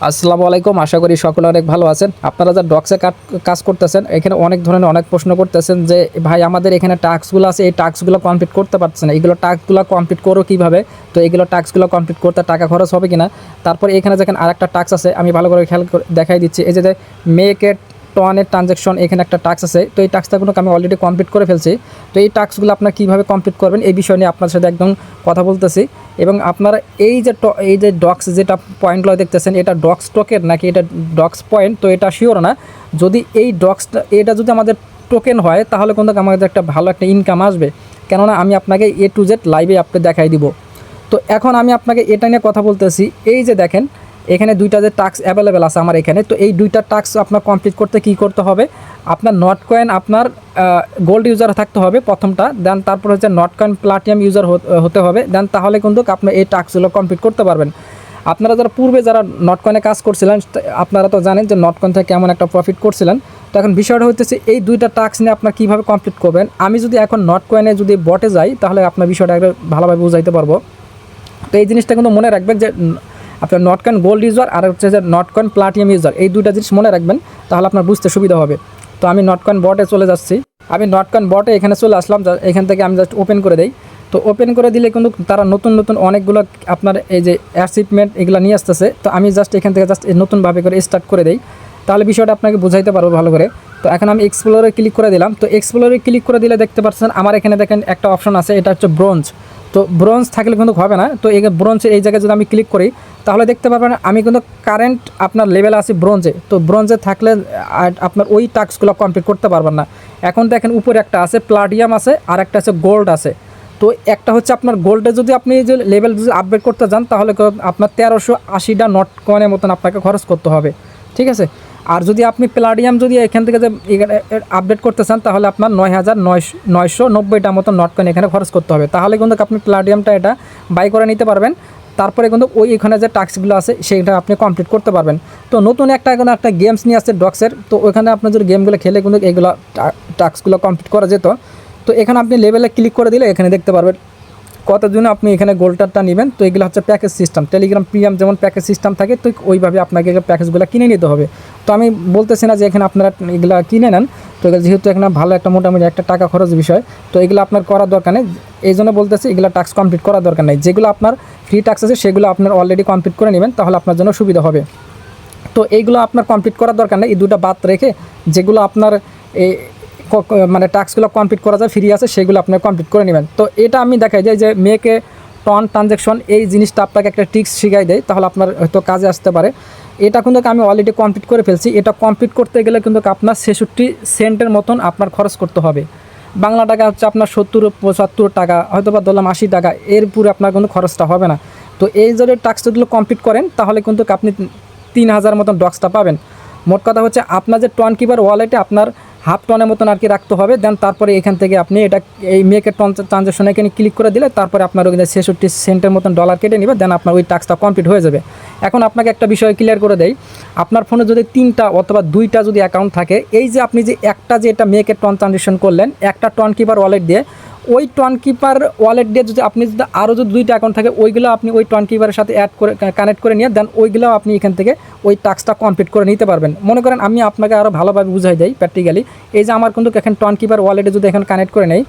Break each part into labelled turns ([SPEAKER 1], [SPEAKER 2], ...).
[SPEAKER 1] আসসালামু আলাইকুম। আশা করি সকলে অনেক ভালো আছেন। আপনারা যা ডক্সে কাজ করতেছেন, এখানে অনেক ধরনের অনেক প্রশ্ন করতেছেন যে ভাই আমাদের এখানে টাস্কগুলো আছে, এই টাস্কগুলো কমপ্লিট করতে পারছে না, এগুলো টাস্কগুলো কমপ্লিট করো কীভাবে? তো এগুলো টাস্কগুলো কমপ্লিট করতে টাকা খরচ হবে কিনা? তারপর এখানে দেখেন আরেকটা টাস্ক আছে, আমি ভালো করে খেয়াল করে দেখাই দিচ্ছি। এই যে মেক এ টনের ট্রানজ্যাকশন, এখানে একটা টাস্ক আছে। তো এই টাস্কটা কিন্তু আমি অলরেডি কমপ্লিট করে ফেলছি। তো এই টাস্কগুলো আপনারা কীভাবে কমপ্লিট করবেন এই বিষয় নিয়ে আপনার সাথে একদম কথা বলতেছি। এবং আপনারা এই যে ডক্স যেটা পয়েন্টগুলো দেখতেছেন, এটা ডক্স টোকেন নাকি এটা ডক্স পয়েন্ট, তো এটা শিওর না। যদি এই ডক্সটা এটা যদি আমাদের টোকেন হয় তাহলে কিন্তু আমাদের একটা ভালো একটা ইনকাম আসবে, কেননা আমি আপনাকে A to Z লাইভে আপনি দেখাই দিব। তো এখন আমি আপনাকে এটা নিয়ে কথা বলতেছি। এই যে দেখেন এখানে দুইটা যে টাস্ক অ্যাভেলেবেল আছে আমার এখানে, তো এই দুইটা টাস্ক আপনার কমপ্লিট করতে কী করতে হবে? আপনার নট কয়েন আপনার গোল্ড ইউজার থাকতে হবে প্রথমটা, দেন তারপর হচ্ছে নট কয়েন প্লাটিনাম ইউজার হতে হবে, দেন তাহলে কিন্তু আপনি এই টাস্কগুলো কমপ্লিট করতে পারবেন। আপনারা যারা পূর্বে যারা নট কয়েনে কাজ করছিলেন আপনারা তো জানেন যে নট কয়েন থেকে কেমন একটা প্রফিট করছিলেন। তো এখন বিষয়টা হচ্ছে এই দুইটা টাস্ক নিয়ে আপনার কীভাবে কমপ্লিট করবেন। আমি যদি এখন নট কয়েনে যদি বটে যাই তাহলে আপনার বিষয়টা একটা ভালোভাবে বুঝাইতে পারবো। তো এই জিনিসটা কিন্তু মনে রাখবেন যে আপনার নট কয়েন গোল্ড ইউজার আর হচ্ছে যে নট কয়েন প্লাটিনাম ইউজার, এই দুইটা জিনিস মনে রাখবেন, তাহলে আপনার বুঝতে সুবিধা হবে। তো আমি নট কয়েন বটে চলে যাচ্ছি। আমি নট কয়েন বটে এখানে চলে আসলাম, এখান থেকে আমি জাস্ট ওপেন করে দেই। তো ওপেন করে দিলে কিন্তু তারা নতুন নতুন অনেকগুলো আপনার এই যে অ্যাচিভমেন্ট এগুলো নিয়ে আসতেছে। তো আমি জাস্ট এখান থেকে জাস্ট নতুনভাবে করে স্টার্ট করে দেই, তাহলে বিষয়টা আপনাকে বুঝাইতে পারবো ভালো করে। তো এখন আমি এক্সপ্লোরে ক্লিক করে দিলাম। তো এক্সপ্লোরে ক্লিক করে দিলে দেখতে পাচ্ছেন আমার এখানে দেখেন একটা অপশন আছে, এটা হচ্ছে ব্রোঞ্জ। তো ব্রোঞ্জ থাকলে কিন্তু হবে না। তো এই ব্রোঞ্জের এই জায়গায় যদি আমি ক্লিক করি তাহলে দেখতে পারবেন আমি কিন্তু কারেন্ট আপনার লেভেল আছি ব্রোঞ্জে। তো ব্রোঞ্জে থাকলে আপনার ওই টাস্কগুলো কমপ্লিট করতে পারবেন না। এখন দেখেন উপরে একটা আছে প্লাটিনাম আছে আর একটা আছে গোল্ড আছে। তো একটা হচ্ছে আপনার গোল্ডে যদি আপনি যে লেভেল যদি আপগ্রেড করতে যান তাহলে আপনার 1380টা নট কয়েনের মতন আপনাকে খরচ করতে হবে, ঠিক আছে। আর যদি আপনি প্লাটিনাম যদি এখান থেকে যে আপডেট করতে চান তাহলে আপনার 9990টা মতো নট কয়েন এখানে খরচ করতে হবে, তাহলে কিন্তু আপনি প্লাটিনামটা এটা বাই করে নিতে পারবেন। তারপরে কিন্তু ওই এখানে যে টাস্কগুলো আছে সেইটা আপনি কমপ্লিট করতে পারবেন। তো নতুন একটা গেমস নিয়ে আসছে ডক্সের, তো ওখানে আপনার যদি গেমগুলো খেলে কিন্তু এইগুলো টাস্কগুলো কমপ্লিট করা যেত। তো এখানে আপনি লেভেলে ক্লিক করে দিলে এখানে দেখতে পারবেন কত জন্য আপনি এখানে গোল্ডটা নেবেন। তো এগুলো হচ্ছে প্যাকেজ সিস্টেম, টেলিগ্রাম প্রিমিয়াম যেমন প্যাকেজ সিস্টেম থাকে, তো ওইভাবে আপনাকে প্যাকেজগুলো কিনে নিতে হবে। তো আমি বলতেছি না যে এখানে আপনারা এগুলো কিনে নেন, তো যেহেতু এখানে ভালো একটা মোটামুটি একটা টাকা খরচ বিষয়, তো এগুলো আপনার করার দরকার নেই। এই জন্য বলতেছি এগুলো টাস্ক কমপ্লিট করার দরকার নেই। যেগুলো আপনার ফ্রি টাস্ক আছে সেগুলো আপনার অলরেডি কমপ্লিট করে নেবেন, তাহলে আপনার জন্য সুবিধা হবে। তো এইগুলো আপনার কমপ্লিট করার দরকার নেই, এই দুটো বাদ রেখে যেগুলো আপনার মানে টাস্কগুলো কমপ্লিট করা যায় ফ্রি আছে সেগুলো আপনার কমপ্লিট করে নেবেন। তো এটা আমি দেখাই যাই যে মেক এ টন ট্রানজ্যাকশন, এই জিনিসটা আপনাকে একটা ট্রিক্স শিখাই দেয়, তাহলে আপনার হয়তো কাজে আসতে পারে। এটা কিন্তু আমি অলরেডি কমপ্লিট করে ফেলছি। এটা কমপ্লিট করতে গেলে কিন্তু আপনার 66 সেন্টের মতন আপনার খরচ করতে হবে। বাংলা টাকা হচ্ছে আপনার 70-75 টাকা, হয়তো বা ধরলাম 80 টাকা, এর পুরো আপনার কিন্তু খরচটা হবে না। তো এই যদি টাস্কগুলো কমপ্লিট করেন তাহলে কিন্তু আপনি 3000 মতন ডক্সটা পাবেন। মোট কথা হচ্ছে আপনার যে টন কিপার ওয়ালেটে আপনার হাফ টনের মতন আর কি রাখতে হবে, দেন তারপরে এখান থেকে আপনি এটা এই মেকের ট্রানজ্যাকশন এখানে ক্লিক করে দিলে তারপরে আপনার ওখানে 66 সেন্টের মতন ডলার কেটে নেবে, দেন আপনার ওই টাস্কটা কমপ্লিট হয়ে যাবে। এখন আপনাকে একটা বিষয় ক্লিয়ার করে দেই, আপনার ফোনে যদি 3টা অথবা 2টা যদি অ্যাকাউন্ট থাকে, এই যে আপনি যে একটা যে এটা মেকের ট্রানজ্যাকশন করলেন একটা টন কিপার ওয়ালেট দিয়ে, ওই টন কিপার ওয়ালেট দিয়ে যদি আপনি যদি আরও যদি 2টা অ্যাকাউন্ট থাকে ওইগুলো আপনি ওই টন কিপারের সাথে অ্যাড করে কানেক্ট করে নিয়ে দেন ওইগুলো আপনি এখান থেকে ওই টাস্কটা কমপ্লিট করে নিতে পারবেন। মনে করেন আমি আপনাকে আরও ভালোভাবে বুঝাই দেই প্র্যাকটিক্যালি। এই যে আমার কিন্তু এখন টন কিপার ওয়ালেটে যদি এখন কানেক্ট করে নেই,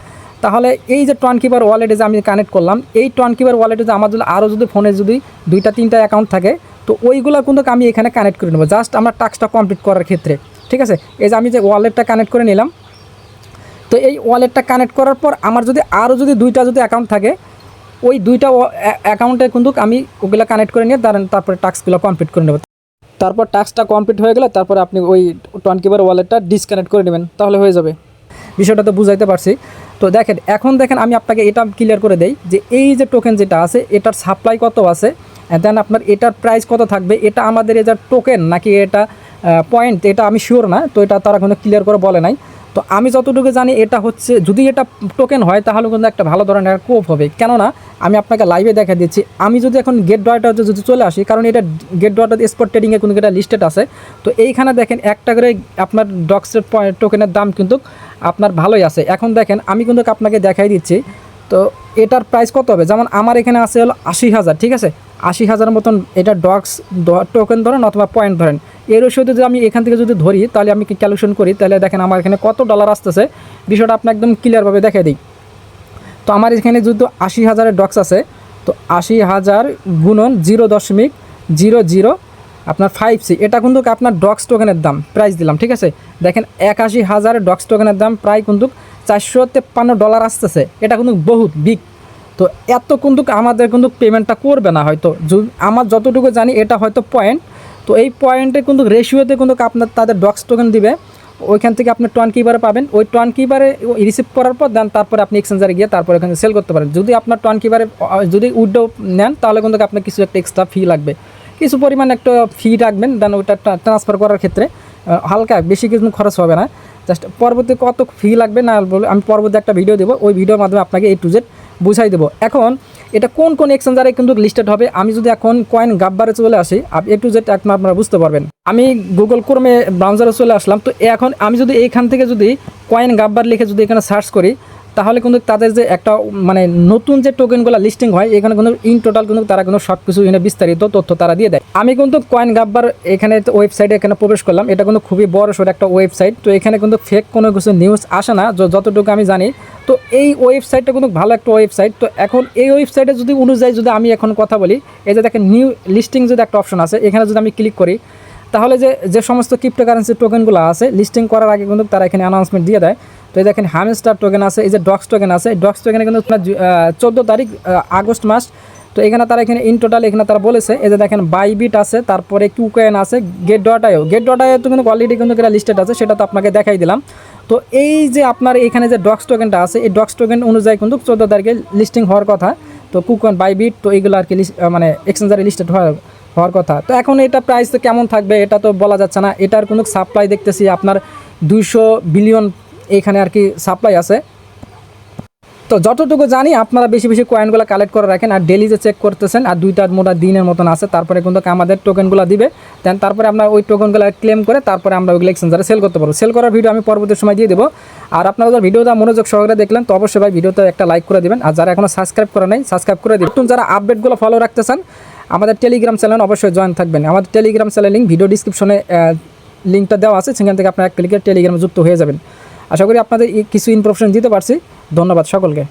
[SPEAKER 1] তাহলে এই যে টন কিপার ওয়ালেটে যে আমি কানেক্ট করলাম, এই টন কিপার ওয়ালেটে যে আমার যদি আরও যদি ফোনে যদি 2-3টা অ্যাকাউন্ট থাকে, তো ওইগুলো কিন্তু আমি এখানে কানেক্ট করে নেবো জাস্ট আমার টাস্কটা কমপ্লিট করার ক্ষেত্রে, ঠিক আছে। এই যে আমি যে ওয়ালেটটা কানেক্ট করে নিলাম, তো এই ওয়ালেটটা কানেক্ট করার পর আমার যদি আরও যদি 2টা যদি অ্যাকাউন্ট থাকে, ওই 2টা অ্যাকাউন্টে কিন্তু আমি ওগুলো কানেক্ট করে নিয়ে তারপরে টাস্কগুলো কমপ্লিট করে নেব। তারপর টাস্কটা কমপ্লিট হয়ে গেলে তারপরে আপনি ওই টন কিপার ওয়ালেটটা ডিসকানেক্ট করে নেবেন, তাহলে হয়ে যাবে। বিষয়টা তো বুঝাইতে পারছি। তো দেখেন এখন দেখেন আমি আপনাকে এটা ক্লিয়ার করে দেই যে এই যে টোকেন যেটা আছে এটার সাপ্লাই কত আছে, দেন আপনার এটার প্রাইস কত থাকবে, এটা আমাদের এটার টোকেন নাকি এটা পয়েন্ট, এটা আমি শিওর না। তো এটা তারা কোনো ক্লিয়ার করে বলে নাই। তো আমি যতটুকু জানি এটা হচ্ছে যদি এটা টোকেন হয় তাহলে কিন্তু একটা ভালো ধরনের কোপ হবে, কেননা আমি আপনাকে লাইভে দেখা দিচ্ছি। আমি যদি এখন গেট ডটে যদি চলে আসি, কারণ এটা গেট ডট স্পট ট্রেডিংয়ে কিন্তু এটা লিস্টেড আছে। তো এইখানে দেখেন একটা করে আপনার ডক্সের টোকেনের দাম কিন্তু আপনার ভালোই আছে। এখন দেখেন আমি কিন্তু আপনাকে দেখাই দিচ্ছি। তো তো এটার প্রাইস কত হবে? যেমন আমার এখানে আছে হলো 80,000, ঠিক আছে, 80,000 মতন এটা ডক্স টোকেন ধরেন অথবা পয়েন্ট ধরেন। এর সাথে যদি আমি এখান থেকে যদি ধরি তাহলে আমি ক্যালকুলেশন করি, তাহলে দেখেন আমার এখানে কত ডলার আসতেছে, বিষয়টা আপনি একদম ক্লিয়ারভাবে দেখিয়ে দিই। তো আমার এখানে যদি 80,000-এর ডক্স আছে, তো 80,000 গুণন 0.00 আপনার 5C, এটা কিন্তু আপনার ডক্স টোকেনের দাম প্রাইস দিলাম, ঠিক আছে। দেখেন 81,000 ডক্স টোকেনের দাম প্রায় কিন্তু $453 আসতেছে, এটা কিন্তু বহুত বিগ। তো এত কিন্তু আমাদের কিন্তু পেমেন্টটা করবে না হয়তো, আমার যতটুকু জানি এটা হয়তো পয়েন্ট। তো এই পয়েন্টে কিন্তু রেশিওতে কিন্তু আপনার তাদের ডক্স টোকেন দিবে, ওইখান থেকে আপনি টোয়ান কিপারে পাবেন, ওই টোয়ান কিপারে রিসিভ করার পর দেন তারপরে আপনি এক্সচেঞ্জারে গিয়ে তারপরে ওখানে সেল করতে পারেন। যদি আপনার টোয়ান কিপারে যদি উইথড্র নেন তাহলে কিন্তু আপনার কিছু একটা এক্সট্রা ফি লাগবে, কিছু পরিমাণ একটা ফি রাখবেন, দেন ওইটা ট্রান্সফার করার ক্ষেত্রে হালকা বেশি কিছু খরচ হবে না। জাস্ট পরবর্তী কত ফি লাগবে না বলে আমি পরবর্তী একটা ভিডিও দেবো, ওই ভিডিওর মাধ্যমে আপনাকে A to Z বুঝাই দেবো। এখন এটা কোন কোন এক্সচেঞ্জারে কিন্তু লিস্টেড হবে, আমি যদি এখন কয়েন গাব্বারে চলে আসি A to Z আপনারা বুঝতে পারবেন। আমি গুগল ক্রোমে ব্রাউজারে চলে আসলাম। তো এখন আমি যদি এইখান থেকে যদি কয়েন গাব্বার লিখে যদি এখানে সার্চ করি, তাহলে কিন্তু তাদের যে একটা মানে নতুন যে টোকেনগুলো লিস্টিং হয় এখানে কিন্তু ইন টোটাল কিন্তু তারা কিন্তু সব কিছু এখানে বিস্তারিত তথ্য তারা দিয়ে দেয়। আমি কিন্তু কয়েন গাব্বার এখানে ওয়েবসাইটে এখানে প্রবেশ করলাম, এটা কিন্তু খুবই বড় সড় একটা ওয়েবসাইট। তো এখানে কিন্তু ফেক কোনো কিছু নিউজ আসে না যতটুকু আমি জানি। তো এই ওয়েবসাইটটা কিন্তু ভালো একটা ওয়েবসাইট। তো এখন এই ওয়েবসাইটে যদি অনুযায়ী যদি আমি এখন কথা বলি, এই যে দেখেন নিউ লিস্টিং যদি একটা অপশন আছে, এখানে যদি আমি ক্লিক করি তাহলে যে সমস্ত ক্রিপ্টোকারেন্সি টোকেনগুলো আছে লিস্টিং করার আগে কিন্তু তারা এখানে অ্যানাউন্সমেন্ট দিয়ে দেয়। তো এই দেখেন হামস্টার টোকেন আছে, এই যে ডক্স টোকেন আছে, ডক্স টোকেনে কিন্তু 14 তারিখ আগস্ট মাস। তো এখানে তারা এখানে ইন টোটাল এখানে তারা বলেছে, এই যে দেখেন বাইবিট আছে, তারপরে কিউকয়েন আছে, get.io তো কিন্তু অলরেডি কিন্তু এটা লিস্টেড আছে, সেটা তো আপনাকে দেখাই দিলাম। তো এই যে আপনার এখানে যে ডক্স টোকেনটা আছে, এই ডক্স টোকেন অনুযায়ী কিন্তু 14 তারিখে লিস্টিং হওয়ার কথা। তো কিউকয়েন বাইবিট তো এইগুলো আর কি মানে এক্সচেঞ্জারে লিস্টেড হওয়ার কথা। তো এখন এটা প্রাইস তো কেমন থাকবে এটা তো বলা যাচ্ছে না। এটার কোনো সাপ্লাই দেখতেছি আপনার 200 বিলিয়ন এখানে আর কি সাপ্লাই আছে। তো যতটুকু জানি আপনারা বেশি বেশি কয়েনগুলো কালেক্ট করে রাখেন, আর ডেলি যে চেক করতেছেন, আর 2টা মোটা দিনের মতন আছে, তারপরে কিন্তু আমাদের টোকেনগুলো দিবে, দেন তারপরে আমরা ওই টোকেনগুলো ক্লেম করে তারপরে আমরা ওইগুলো এক্সচেঞ্জারে সেল করতে পারবো। সেল করার ভিডিও আমি পরবর্তী সময় দিয়ে দেবো। আর আপনারা যারা ভিডিওটা মনোযোগ সহকারে দেখলেন তো অবশ্যই ভাই ভিডিওতে একটা লাইক করে দেবেন, আর যারা এখনও সাবস্ক্রাইব করে নাই সাবস্ক্রাইব করে দিবেন। নতুন যারা আপডেটগুলো ফলো রাখতে চান আমাদের টেলিগ্রাম চ্যানেল অবশ্যই জয়েন থাকবেন। আমাদের টেলিগ্রাম চ্যানেল লিঙ্ক ভিডিও ডিসক্রিপশনে লিঙ্কটা দেওয়া আছে, সেখান থেকে আপনারা ক্লিকে টেলিগ্রামে যুক্ত হয়ে যাবেন। আশা করি আপনাদের কিছু ইনফরমেশন দিতে পারছি। ধন্যবাদ সকলকে।